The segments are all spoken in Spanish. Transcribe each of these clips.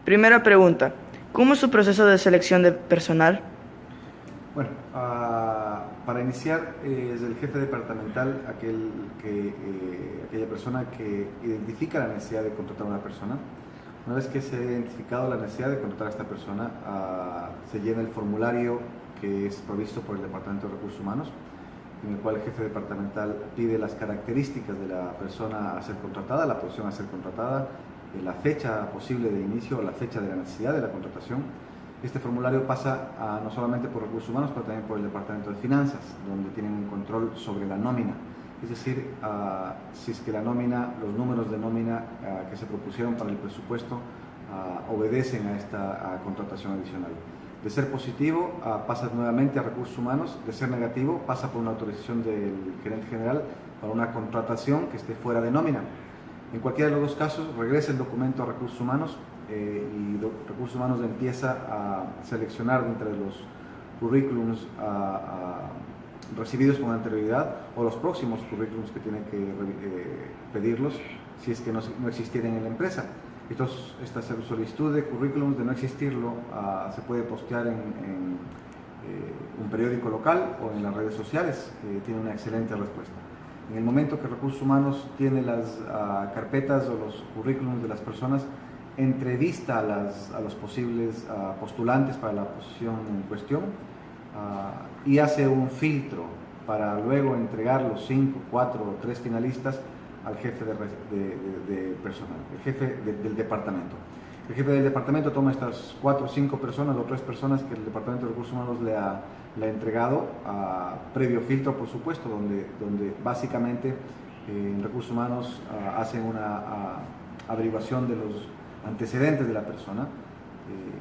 Primera pregunta. ¿Cómo es su proceso de selección de personal? Bueno, para iniciar es el jefe departamental aquella persona que identifica la necesidad de contratar a una persona. Una vez que se ha identificado la necesidad de contratar a esta persona, se llena el formulario que es provisto por el Departamento de Recursos Humanos, en el cual el jefe departamental pide las características de la persona a ser contratada, la posición a ser contratada, la fecha posible de inicio o la fecha de la necesidad de la contratación. Este formulario pasa no solamente por Recursos Humanos, pero también por el Departamento de Finanzas, donde tienen un control sobre la nómina. Es decir, si es que la nómina, los números de nómina que se propusieron para el presupuesto obedecen a esta contratación adicional. De ser positivo, pasa nuevamente a Recursos Humanos. De ser negativo, pasa por una autorización del gerente general para una contratación que esté fuera de nómina. En cualquiera de los dos casos, regresa el documento a Recursos Humanos y Recursos Humanos empieza a seleccionar de entre los currículums recibidos con anterioridad o los próximos currículums que tienen que pedirlos si es que no existieran en la empresa. Esta solicitud de currículums, de no existirlo, se puede postear en un periódico local o en las redes sociales, que tiene una excelente respuesta. En el momento que Recursos Humanos tiene las carpetas o los currículums de las personas, entrevista a los posibles postulantes para la posición en cuestión y hace un filtro para luego entregar los 5, 4 o 3 finalistas al jefe de personal, el jefe del departamento. El jefe del departamento toma estas 4 o 5 personas o 3 personas que el Departamento de Recursos Humanos le ha entregado, previo filtro por supuesto, donde básicamente en Recursos Humanos hacen una averiguación de los antecedentes de la persona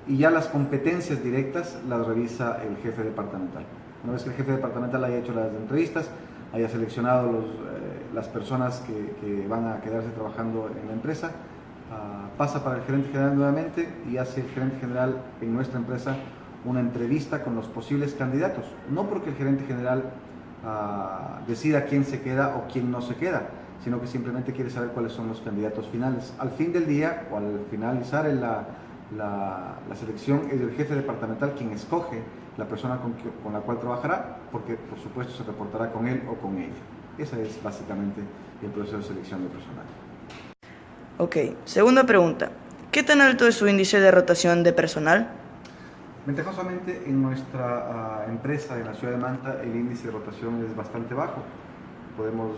y ya las competencias directas las revisa el jefe departamental. Una vez que el jefe departamental haya hecho las entrevistas, haya seleccionado las personas que van a quedarse trabajando en la empresa, pasa para el gerente general nuevamente y hace el gerente general en nuestra empresa una entrevista con los posibles candidatos. No porque el gerente general decida quién se queda o quién no se queda, sino que simplemente quiere saber cuáles son los candidatos finales. Al fin del día o al finalizar la selección, es el jefe departamental quien escoge la persona con la cual trabajará, porque por supuesto se reportará con él o con ella. Ese es básicamente el proceso de selección de personal. Ok, segunda pregunta. ¿Qué tan alto es su índice de rotación de personal? Ventajosamente en nuestra empresa en la ciudad de Manta el índice de rotación es bastante bajo. Podemos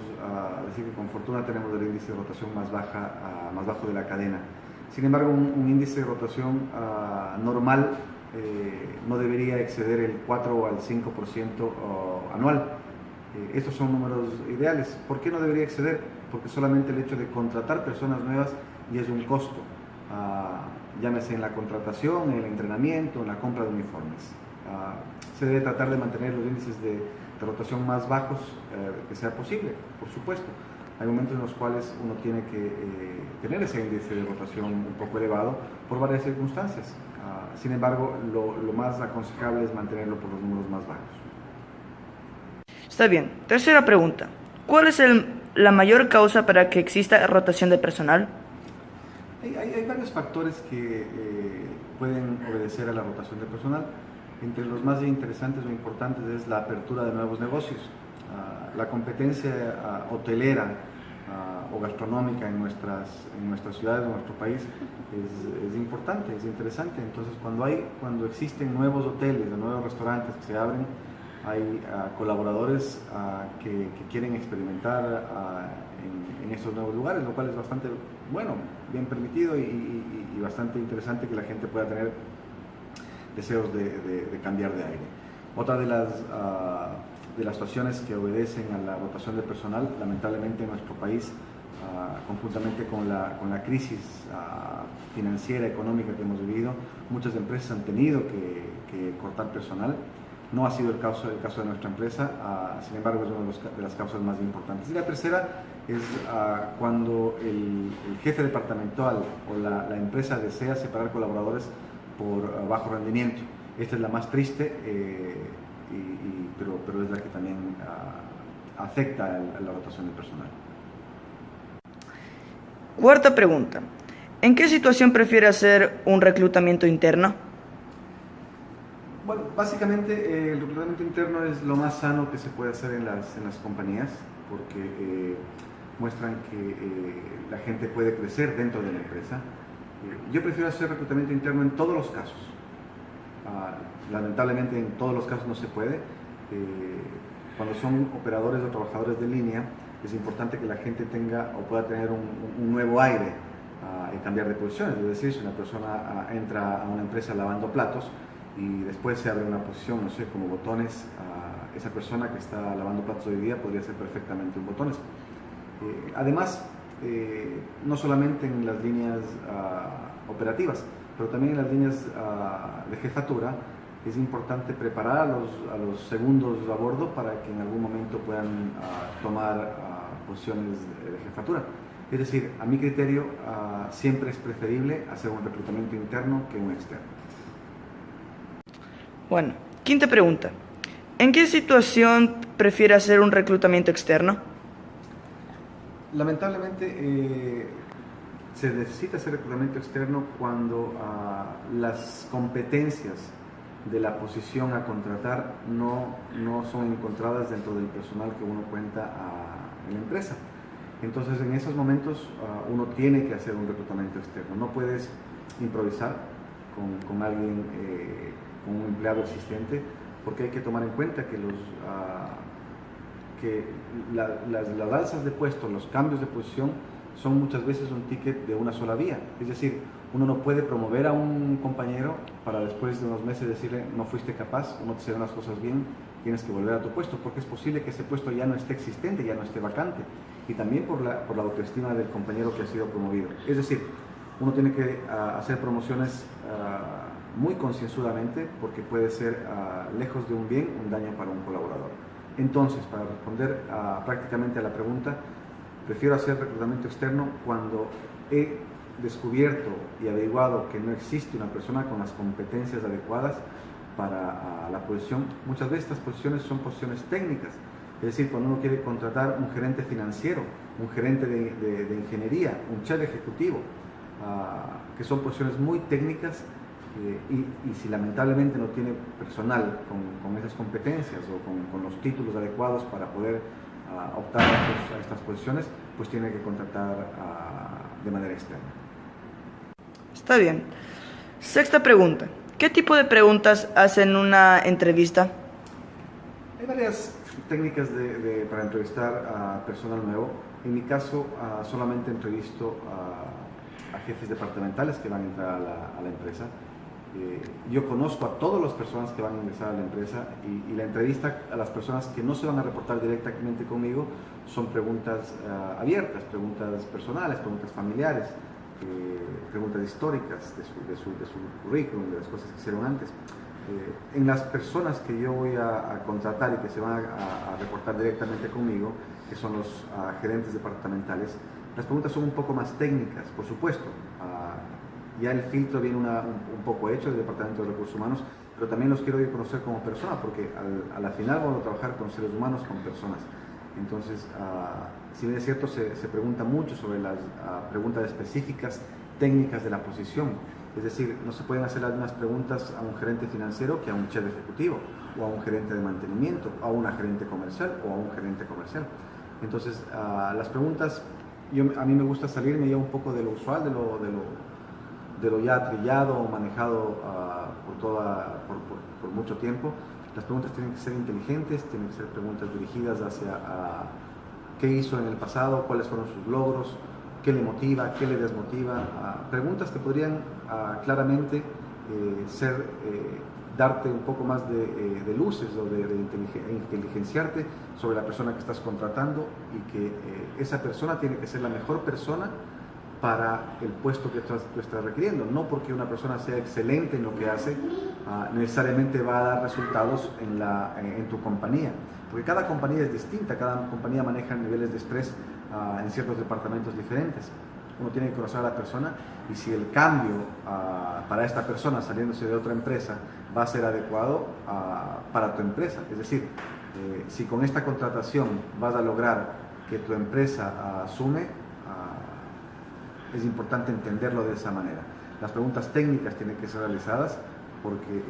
decir que con fortuna tenemos el índice de rotación más bajo de la cadena. Sin embargo, un índice de rotación normal no debería exceder el 4 o al 5% anual. Estos son números ideales. ¿Por qué no debería exceder? Porque solamente el hecho de contratar personas nuevas ya es un costo. Llámese en la contratación, en el entrenamiento, en la compra de uniformes. Se debe tratar de mantener los índices de rotación más bajos que sea posible, por supuesto. Hay momentos en los cuales uno tiene que tener ese índice de rotación un poco elevado por varias circunstancias. Sin embargo, lo más aconsejable es mantenerlo por los números más bajos. Está bien. Tercera pregunta. ¿Cuál es la mayor causa para que exista rotación de personal? Hay varios factores que pueden obedecer a la rotación de personal. Entre los más interesantes o importantes es la apertura de nuevos negocios. La competencia hotelera o gastronómica en nuestras ciudades, en nuestro país, es importante, es interesante. Entonces, cuando existen nuevos hoteles, nuevos restaurantes que se abren, hay colaboradores que quieren experimentar en estos nuevos lugares, lo cual es bastante bueno, bien permitido y bastante interesante que la gente pueda tener deseos de cambiar de aire. Otra de las situaciones que obedecen a la rotación de personal, lamentablemente en nuestro país, conjuntamente con la crisis financiera, económica que hemos vivido, muchas empresas han tenido que cortar personal. No ha sido el caso de nuestra empresa, sin embargo es una de las causas más importantes. Y la tercera es cuando el jefe departamental o la empresa desea separar colaboradores por bajo rendimiento. Esta es la más triste, pero es la que también afecta a la rotación de personal. Cuarta pregunta. ¿En qué situación prefiere hacer un reclutamiento interno? Bueno, básicamente el reclutamiento interno es lo más sano que se puede hacer en las compañías, porque muestran que la gente puede crecer dentro de la empresa. Yo prefiero hacer reclutamiento interno en todos los casos. Lamentablemente en todos los casos no se puede. Cuando son operadores o trabajadores de línea, es importante que la gente tenga o pueda tener un nuevo aire y cambiar de posiciones. Es decir, si una persona entra a una empresa lavando platos y después se abre una posición, no sé, como botones, esa persona que está lavando platos hoy día podría ser perfectamente un botones. Además, no solamente en las líneas operativas, pero también en las líneas de jefatura, es importante preparar a los segundos a bordo para que en algún momento puedan tomar posiciones de jefatura. Es decir, a mi criterio, siempre es preferible hacer un reclutamiento interno que un externo. Bueno, quinta pregunta. ¿En qué situación prefiere hacer un reclutamiento externo? Lamentablemente, se necesita hacer reclutamiento externo cuando las competencias de la posición a contratar no son encontradas dentro del personal que uno cuenta en la empresa. Entonces, en esos momentos uno tiene que hacer un reclutamiento externo. No puedes improvisar con alguien, con un empleado existente, porque hay que tomar en cuenta que las alzas de puesto, los cambios de posición son muchas veces un ticket de una sola vía. Es decir, uno no puede promover a un compañero para después de unos meses decirle no fuiste capaz, no te hicieron las cosas bien, tienes que volver a tu puesto, porque es posible que ese puesto ya no esté existente, ya no esté vacante, y también por la autoestima del compañero que ha sido promovido. Es decir, uno tiene que hacer promociones muy concienzudamente, porque puede ser, lejos de un bien, un daño para un colaborador. Entonces, para responder prácticamente a la pregunta, prefiero hacer reclutamiento externo cuando he descubierto y averiguado que no existe una persona con las competencias adecuadas para la posición. Muchas veces estas posiciones son posiciones técnicas, es decir, cuando uno quiere contratar un gerente financiero, un gerente de ingeniería, un chef ejecutivo, que son posiciones muy técnicas, y si lamentablemente no tiene personal con esas competencias o con los títulos adecuados para poder optar a estas posiciones, pues tiene que contratar de manera externa. Está bien. Sexta pregunta. ¿Qué tipo de preguntas hacen una entrevista? Hay varias técnicas para entrevistar a personal nuevo. En mi caso, solamente entrevisto a jefes departamentales que van a entrar a la empresa. Yo conozco a todas las personas que van a ingresar a la empresa, y la entrevista a las personas que no se van a reportar directamente conmigo son preguntas abiertas, preguntas personales, preguntas familiares, preguntas históricas de su currículum, de las cosas que hicieron antes. En las personas que yo voy a contratar y que se van a reportar directamente conmigo, que son los gerentes departamentales, las preguntas son un poco más técnicas, por supuesto. Ya el filtro viene un poco hecho del Departamento de Recursos Humanos, pero también los quiero conocer como persona, porque a la final vamos a trabajar con seres humanos, con personas. Entonces, si bien es cierto, se pregunta mucho sobre las preguntas específicas, técnicas de la posición. Es decir, no se pueden hacer las mismas preguntas a un gerente financiero que a un chef ejecutivo, o a un gerente de mantenimiento, o a una gerente comercial, o a un gerente comercial. Entonces, las preguntas, a mí me gusta salirme ya un poco de lo usual, de lo ya trillado o manejado por mucho tiempo. Las preguntas tienen que ser inteligentes, tienen que ser preguntas dirigidas hacia qué hizo en el pasado, cuáles fueron sus logros, qué le motiva, qué le desmotiva. Preguntas que podrían claramente darte un poco más de luces o de inteligenciarte sobre la persona que estás contratando, y que esa persona tiene que ser la mejor persona para el puesto que tú estás requiriendo. No porque una persona sea excelente en lo que hace, necesariamente va a dar resultados en tu compañía. Porque cada compañía es distinta, cada compañía maneja niveles de estrés en ciertos departamentos diferentes. Uno tiene que conocer a la persona, y si el cambio para esta persona saliéndose de otra empresa va a ser adecuado para tu empresa. Es decir, si con esta contratación vas a lograr que tu empresa sume, es importante entenderlo de esa manera. Las preguntas técnicas tienen que ser realizadas porque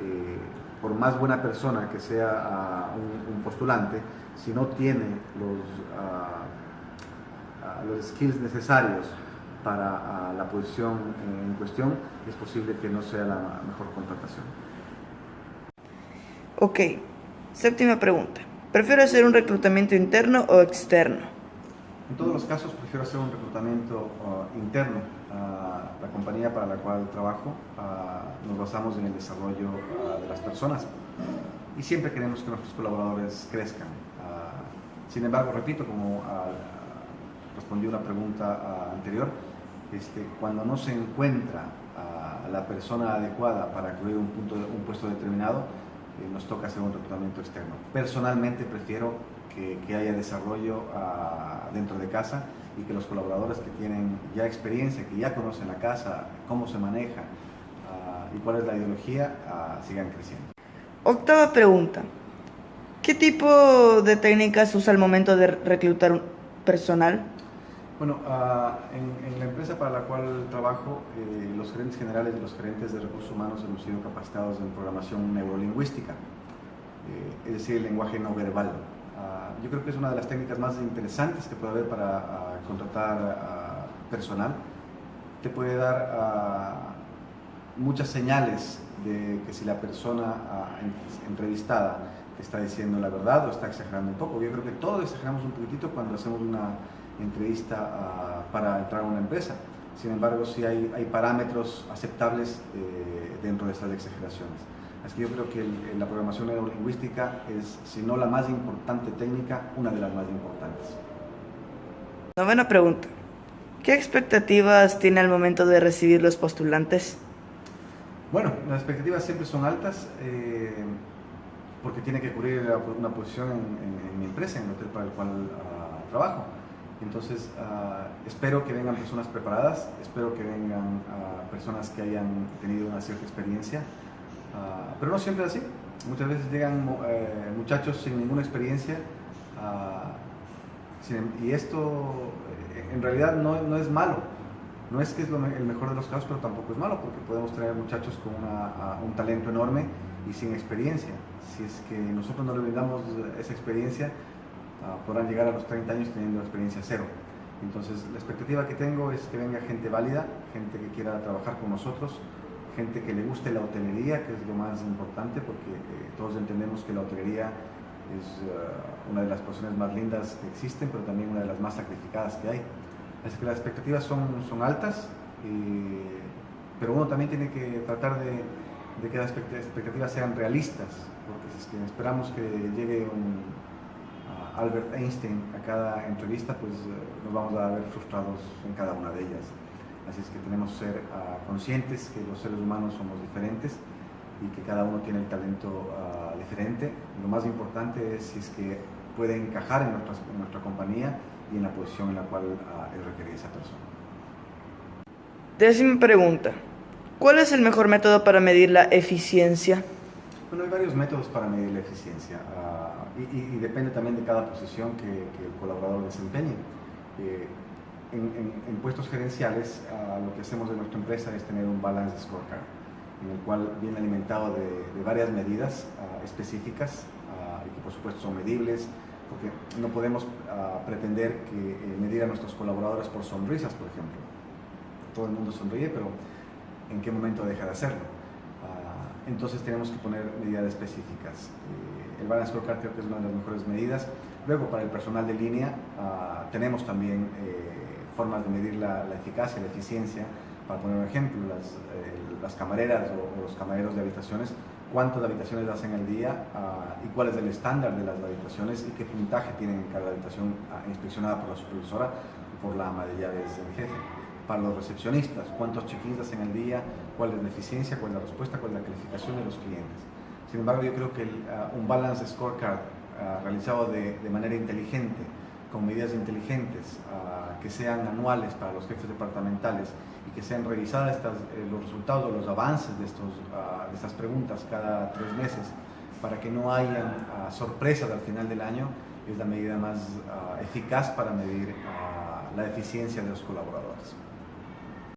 por más buena persona que sea un postulante, si no tiene los skills necesarios para la posición en cuestión, es posible que no sea la mejor contratación. Ok, séptima pregunta. ¿Prefiero hacer un reclutamiento interno o externo? En todos los casos prefiero hacer un reclutamiento interno. La compañía para la cual trabajo nos basamos en el desarrollo de las personas y siempre queremos que nuestros colaboradores crezcan. Sin embargo, repito, como respondí una pregunta anterior, cuando no se encuentra la persona adecuada para cubrir un puesto determinado, nos toca hacer un reclutamiento externo. Personalmente prefiero que haya desarrollo dentro de casa y que los colaboradores que tienen ya experiencia, que ya conocen la casa, cómo se maneja y cuál es la ideología, sigan creciendo. Octava pregunta. ¿Qué tipo de técnicas usa al momento de reclutar un personal? Bueno, en la empresa para la cual trabajo, los gerentes generales y los gerentes de recursos humanos hemos sido capacitados en programación neurolingüística, es decir, el lenguaje no verbal. Yo creo que es una de las técnicas más interesantes que puede haber para contratar personal. Te puede dar muchas señales de que si la persona entrevistada te está diciendo la verdad o está exagerando un poco. Yo creo que todos exageramos un poquitito cuando hacemos una entrevista para entrar a una empresa. Sin embargo, sí hay parámetros aceptables dentro de estas exageraciones. Así que yo creo que la programación neurolingüística es, si no la más importante técnica, una de las más importantes. Novena pregunta. ¿Qué expectativas tiene al momento de recibir los postulantes? Bueno, las expectativas siempre son altas porque tiene que cubrir una posición en mi empresa, en el hotel para el cual trabajo. Entonces, espero que vengan personas preparadas, espero que vengan personas que hayan tenido una cierta experiencia, pero no siempre es así. Muchas veces llegan muchachos sin ninguna experiencia y esto en realidad no es malo. No es que es el mejor de los casos, pero tampoco es malo, porque podemos traer muchachos con un talento enorme y sin experiencia. Si es que nosotros no le brindamos esa experiencia, podrán llegar a los 30 años teniendo experiencia cero. Entonces, la expectativa que tengo es que venga gente válida, gente que quiera trabajar con nosotros, gente que le guste la hotelería, que es lo más importante, porque todos entendemos que la hotelería es una de las profesiones más lindas que existen, pero también una de las más sacrificadas que hay. Así que las expectativas son altas, pero uno también tiene que tratar de que las expectativas sean realistas, porque si es que esperamos que llegue Albert Einstein a cada entrevista, pues nos vamos a ver frustrados en cada una de ellas. Así es que tenemos que ser conscientes que los seres humanos somos diferentes y que cada uno tiene el talento diferente. Lo más importante es si es que puede encajar en nuestra compañía y en la posición en la cual es requerida esa persona. Décima pregunta. ¿Cuál es el mejor método para medir la eficiencia? Bueno, hay varios métodos para medir la eficiencia y depende también de cada posición que el colaborador desempeñe. En puestos gerenciales, lo que hacemos en nuestra empresa es tener un balance scorecard, en el cual viene alimentado de varias medidas específicas y que por supuesto son medibles, porque no podemos pretender medir a nuestros colaboradores por sonrisas, por ejemplo. Todo el mundo sonríe, pero ¿en qué momento deja de hacerlo? Entonces tenemos que poner medidas específicas. El balance scorecard creo que es una de las mejores medidas. Luego, para el personal de línea, tenemos también formas de medir la eficacia, la eficiencia. Para poner un ejemplo, las camareras o los camareros de habitaciones, cuántas habitaciones hacen al día y cuál es el estándar de las habitaciones y qué puntaje tienen en cada habitación inspeccionada por la supervisora o por la ama de llaves del jefe. Para los recepcionistas, cuántos check-ins hacen al día, cuál es la eficiencia, cuál es la respuesta, cuál es la calificación de los clientes. Sin embargo, yo creo que un balance scorecard realizado de manera inteligente, con medidas inteligentes, que sean anuales para los jefes departamentales y que sean revisadas los resultados o los avances de estas preguntas cada 3 meses, para que no hayan sorpresas al final del año, es la medida más eficaz para medir la eficiencia de los colaboradores.